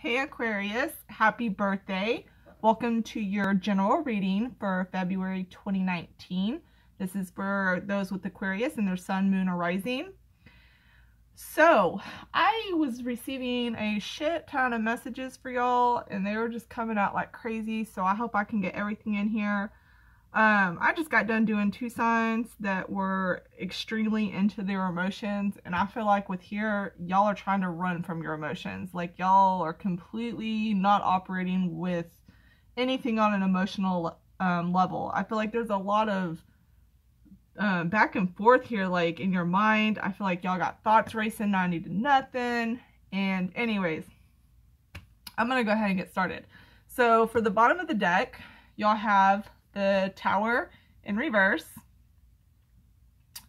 Hey Aquarius, happy birthday. Welcome to your general reading for February 2019. This is for those with Aquarius and their sun, moon, or rising. So, I was receiving a shit ton of messages for y'all and they were just coming out like crazy, so I hope I can get everything in here. I just got done doing two signs that were extremely into their emotions, and I feel like with here, y'all are trying to run from your emotions. Like, y'all are completely not operating with anything on an emotional level. I feel like there's a lot of back and forth here, like in your mind. I feel like y'all got thoughts racing, not needed nothing. And anyways, I'm gonna go ahead and get started. So for the bottom of the deck, y'all have the Tower in reverse.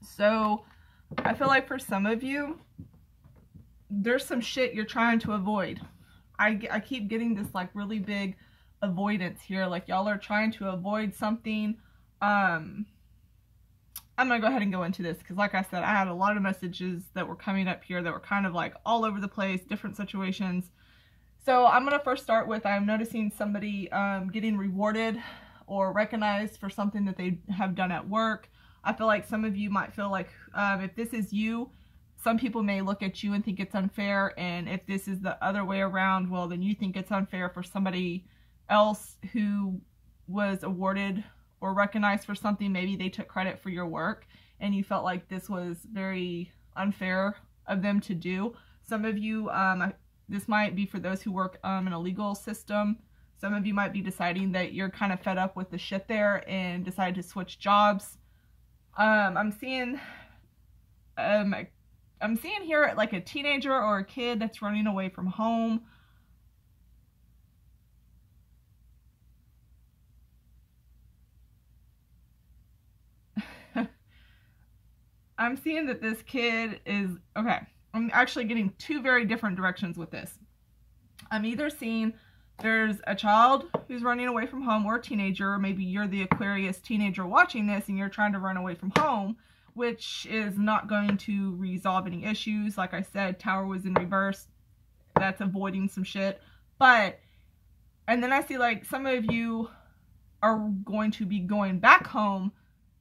So I feel like for some of you, there's some shit you're trying to avoid. I keep getting this like really big avoidance here, like y'all are trying to avoid something. I'm gonna go ahead and go into this because like I said, I had a lot of messages that were coming up here that were kind of like all over the place, different situations. So I'm gonna first start with, I'm noticing somebody getting rewarded or recognized for something that they have done at work. I feel like some of you might feel like if this is you, some people may look at you and think it's unfair, and if this is the other way around, well, then you think it's unfair for somebody else who was awarded or recognized for something. Maybe they took credit for your work and you felt like this was very unfair of them to do. Some of you, this might be for those who work in a legal system. Some of you might be deciding that you're kind of fed up with the shit there and decided to switch jobs. I'm seeing here like a teenager or a kid that's running away from home. I'm seeing that this kid is, okay, I'm actually getting two very different directions with this. I'm either seeing there's a child who's running away from home, or a teenager. Maybe you're the Aquarius teenager watching this and you're trying to run away from home, which is not going to resolve any issues. Like I said, Tower was in reverse. That's avoiding some shit. But, and then I see like some of you are going to be going back home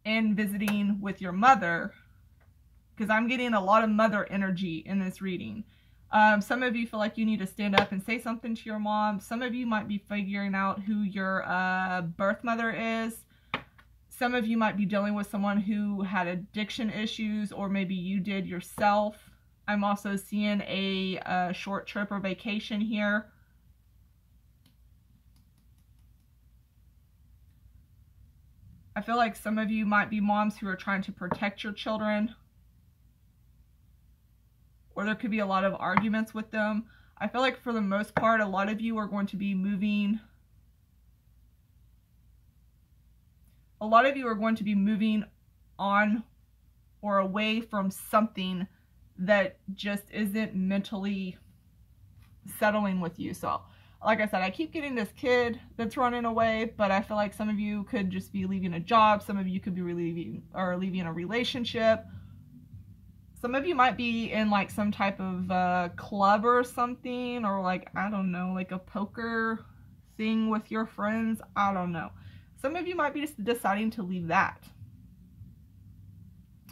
and visiting with your mother, because I'm getting a lot of mother energy in this reading. Some of you feel like you need to stand up and say something to your mom. Some of you might be figuring out who your birth mother is. Some of you might be dealing with someone who had addiction issues, or maybe you did yourself. I'm also seeing a short trip or vacation here. I feel like some of you might be moms who are trying to protect your children, or there could be a lot of arguments with them. I feel like for the most part, a lot of you are going to be moving. A lot of you are going to be moving on or away from something that just isn't mentally settling with you. So, like I said, I keep getting this kid that's running away, but I feel like some of you could just be leaving a job. Some of you could be leaving a relationship. Some of you might be in like some type of club or something, or like, I don't know, like a poker thing with your friends. I don't know. Some of you might be just deciding to leave that.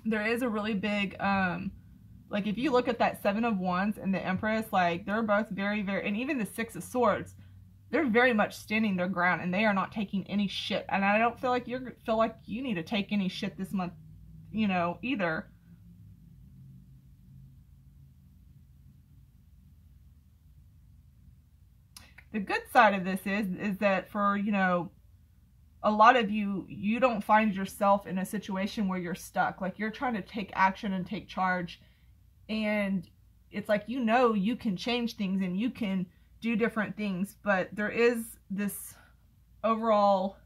There is a really big, like if you look at that Seven of Wands and the Empress, like they're both very, very, and even the Six of Swords, they're very much standing their ground and they are not taking any shit. And I don't feel like you need to take any shit this month, you know, either. The good side of this is that for, you know, a lot of you, you don't find yourself in a situation where you're stuck. Like you're trying to take action and take charge. And it's like, you know, you can change things and you can do different things. But there is this overall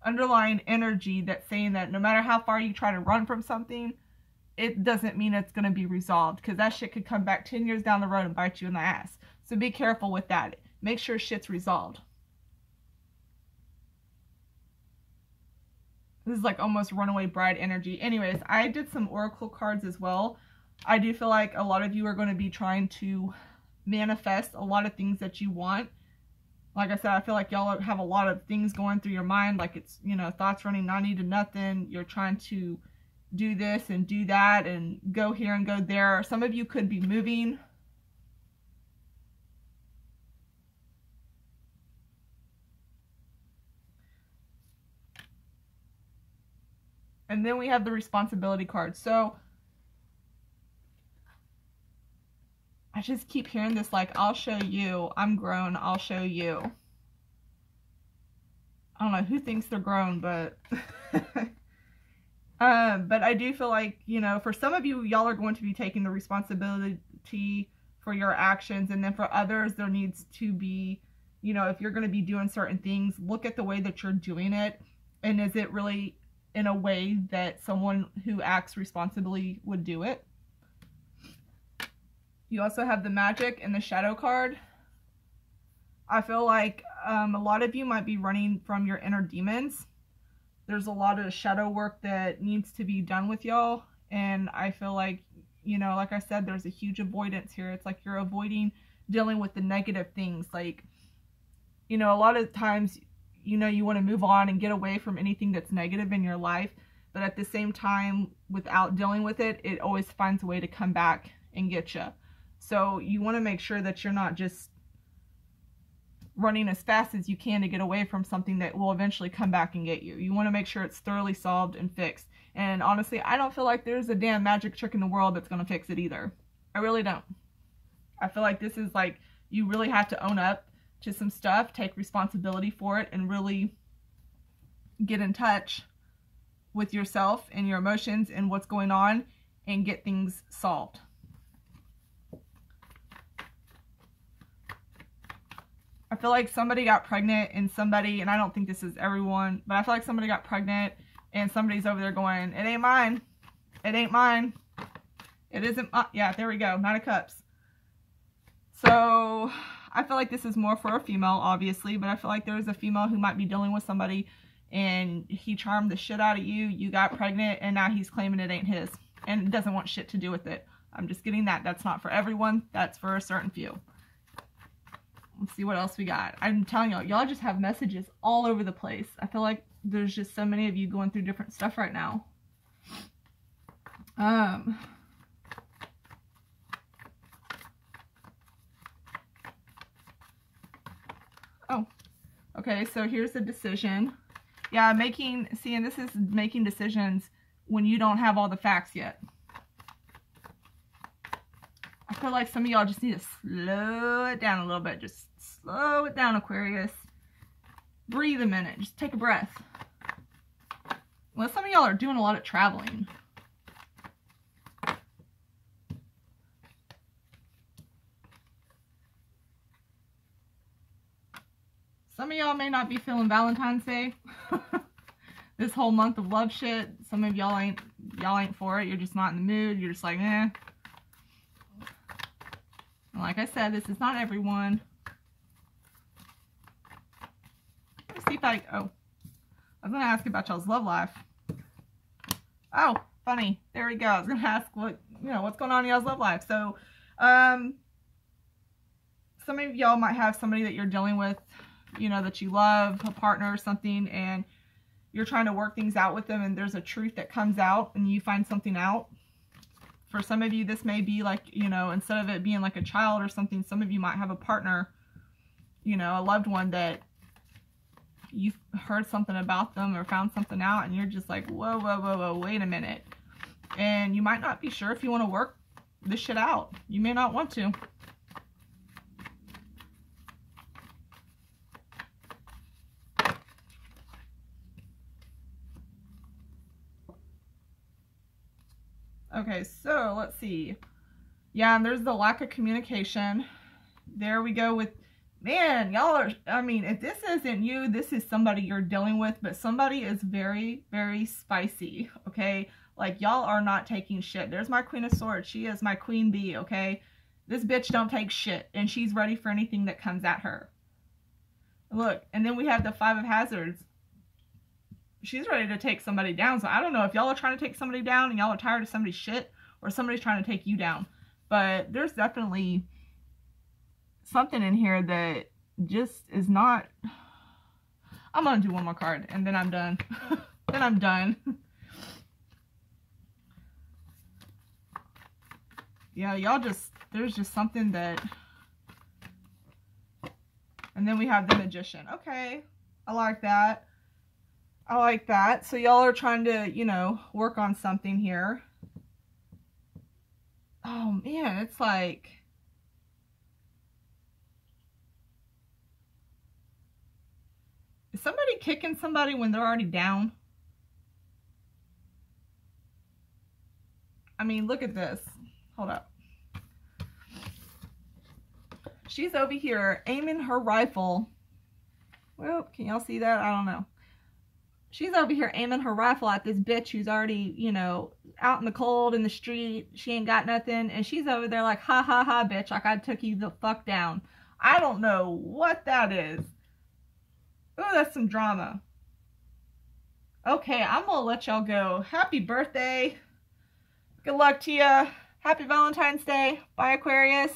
underlying energy that's saying that no matter how far you try to run from something, it doesn't mean it's going to be resolved. Because that shit could come back 10 years down the road and bite you in the ass. So be careful with that. Make sure shit's resolved. This is like almost runaway bride energy. Anyways, I did some oracle cards as well. I do feel like a lot of you are going to be trying to manifest a lot of things that you want. Like I said, I feel like y'all have a lot of things going through your mind, like it's, you know, thoughts running 90 to nothing. You're trying to do this and do that and go here and go there. Some of you could be moving. And then we have the responsibility card. So I just keep hearing this, like, I'll show you. I'm grown. I'll show you. I don't know who thinks they're grown, but but I do feel like, you know, for some of you, y'all are going to be taking the responsibility for your actions. And then for others, there needs to be, you know, if you're going to be doing certain things, look at the way that you're doing it. And is it really in a way that someone who acts responsibly would do it? You also have the Magic and the Shadow card. I feel like a lot of you might be running from your inner demons. There's a lot of shadow work that needs to be done with y'all. And I feel like, you know, like I said, there's a huge avoidance here. It's like you're avoiding dealing with the negative things. Like, you know, a lot of times, you know, you want to move on and get away from anything that's negative in your life. But at the same time, without dealing with it, it always finds a way to come back and get you. So you want to make sure that you're not just running as fast as you can to get away from something that will eventually come back and get you. You want to make sure it's thoroughly solved and fixed. And honestly, I don't feel like there's a damn magic trick in the world that's going to fix it either. I really don't. I feel like this is like, you really have to own up to some stuff, take responsibility for it, and really get in touch with yourself and your emotions and what's going on and get things solved. I feel like somebody got pregnant and somebody, and I don't think this is everyone, but I feel like somebody got pregnant and somebody's over there going, it ain't mine. It ain't mine. It isn't, yeah, there we go. Nine of Cups. So I feel like this is more for a female, obviously, but I feel like there's a female who might be dealing with somebody and he charmed the shit out of you. You got pregnant and now he's claiming it ain't his and doesn't want shit to do with it. I'm just getting that. That's not for everyone. That's for a certain few. Let's see what else we got. I'm telling y'all, y'all just have messages all over the place. I feel like there's just so many of you going through different stuff right now. Oh, okay, so here's the decision. Yeah, and this is making decisions when you don't have all the facts yet. I feel like some of y'all just need to slow it down a little bit. Just slow it down, Aquarius. Breathe a minute. Just take a breath. Well, some of y'all are doing a lot of traveling. Some of y'all may not be feeling Valentine's Day. This whole month of love shit. Some of y'all ain't for it. You're just not in the mood. You're just like, eh. Like I said, this is not everyone. Let's see if I was going to ask about y'all's love life. Oh, funny. There we go. I was going to ask what's going on in y'all's love life. So, some of y'all might have somebody that you're dealing with, that you love, a partner or something, and you're trying to work things out with them, and there's a truth that comes out, and you find something out. For some of you, this may be like, instead of it being like a child or something, some of you might have a partner, a loved one that you've heard something about them or found something out, and you're just like, whoa, whoa, whoa, whoa, wait a minute. And you might not be sure if you want to work this shit out. You may not want to. Okay, so let's see. Yeah, and there's the lack of communication. There we go with, man, y'all are, if this isn't you, this is somebody you're dealing with, but somebody is very, very spicy, okay? Like, y'all are not taking shit. There's my Queen of Swords. She is my Queen Bee, okay? This bitch don't take shit, and she's ready for anything that comes at her. Look, and then we have the Five of Hazards. She's ready to take somebody down. So I don't know if y'all are trying to take somebody down and y'all are tired of somebody's shit, or somebody's trying to take you down. But there's definitely something in here that just is not. I'm gonna do one more card and then I'm done. Then I'm done. Yeah, y'all just, there's just something that. And then we have the Magician. Okay, I like that. I like that. So y'all are trying to, you know, work on something here. Oh man, it's like, is somebody kicking somebody when they're already down? I mean, look at this. Hold up. She's over here aiming her rifle. Well, can y'all see that? I don't know. She's over here aiming her rifle at this bitch who's already, you know, out in the cold in the street. She ain't got nothing. And she's over there like, ha ha ha, bitch. Like I took you the fuck down. I don't know what that is. Oh, that's some drama. Okay, I'm gonna let y'all go. Happy birthday. Good luck to ya. Happy Valentine's Day. Bye, Aquarius.